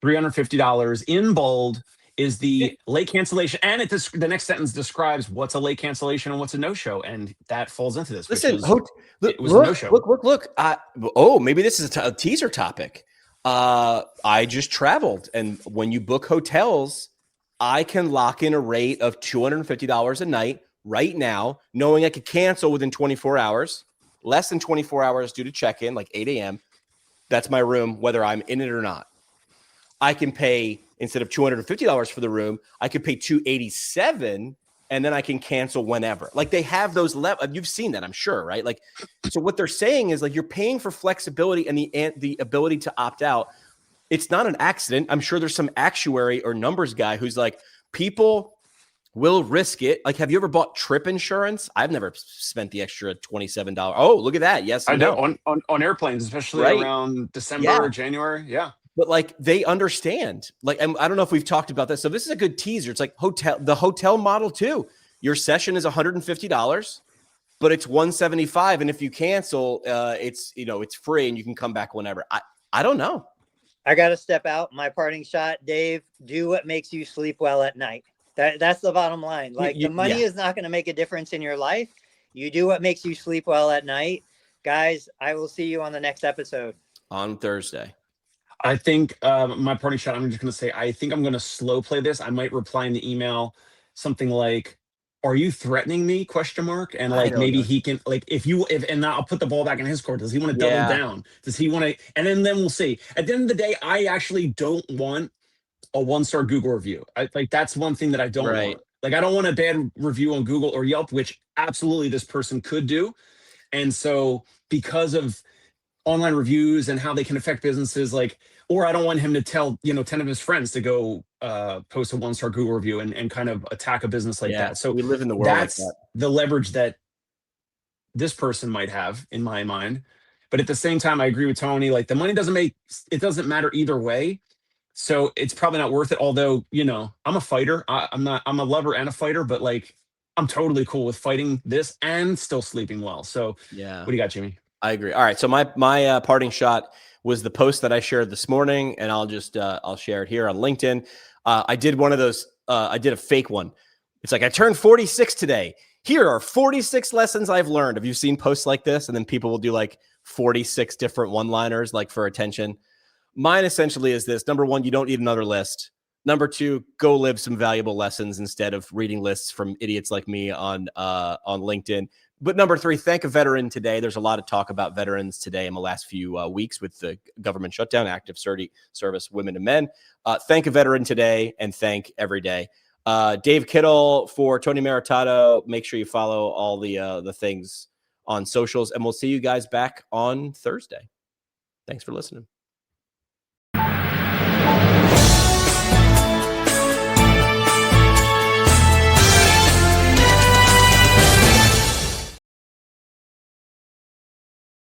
$350 in bold is the late cancellation. And the next sentence describes what's a late cancellation and what's a no-show. And that falls into this. Listen, it was a no-show. Look. Maybe this is a teaser topic. I just traveled, and when you book hotels, I can lock in a rate of $250 a night right now, knowing I could cancel within 24 hours, less than 24 hours due to check-in, like 8 a.m. That's my room, whether I'm in it or not. I can pay, instead of $250 for the room, I could pay $287, and then I can cancel whenever. Like, they have those levels. You've seen that, I'm sure, right? Like, so what they're saying is, like, you're paying for flexibility and the ability to opt out. It's not an accident. I'm sure there's some actuary or numbers guy who's like, people will risk it. Like, have you ever bought trip insurance? I've never spent the extra $27. Oh, look at that. Yes, I know on airplanes, especially around December or January. Yeah. But like, they understand. Like, and I don't know if we've talked about this. So this is a good teaser. It's like the hotel model too. Your session is $150, but it's $175. And if you cancel, it's free and you can come back whenever. I don't know. I got to step out. My parting shot, Dave, do what makes you sleep well at night. That's the bottom line. Like, the money is not going to make a difference in your life. You do what makes you sleep well at night. Guys, I will see you on the next episode. On Thursday. I think my parting shot, I'm just going to say, I think I'm going to slow play this. I might reply in the email something like, are you threatening me? ? And like, maybe he can, like, and I'll put the ball back in his court. Does he want to double down? Does he want to, and then we'll see. At the end of the day, I actually don't want a 1-star Google review. That's one thing that I don't want. Like, I don't want a bad review on Google or Yelp, which absolutely this person could do. And so, because of online reviews and how they can affect businesses, or I don't want him to tell 10 of his friends to go post a 1-star Google review and kind of attack a business like that. So we live in the world. That's like that. The leverage that this person might have, in my mind. But at the same time, I agree with Tony. Like, the money doesn't matter either way. So it's probably not worth it. Although, I'm a fighter. I'm a lover and a fighter, but like, I'm totally cool with fighting this and still sleeping well. So what do you got, Jimmy? I agree. All right. So my parting shot was the post that I shared this morning, and I'll share it here on LinkedIn. I did one of those. I did a fake one. It's like, I turned 46 today. Here are 46 lessons I've learned. Have you seen posts like this? And then people will do like 46 different one-liners, like, for attention. Mine essentially is this. Number one, you don't need another list. Number 2, go live some valuable lessons instead of reading lists from idiots like me on LinkedIn. But number 3, thank a veteran today. There's a lot of talk about veterans today in the last few weeks with the government shutdown, active service women and men. Thank a veteran today and thank every day. Dave Kittle for Tony Maritato. Make sure you follow all the things on socials, and we'll see you guys back on Thursday. Thanks for listening.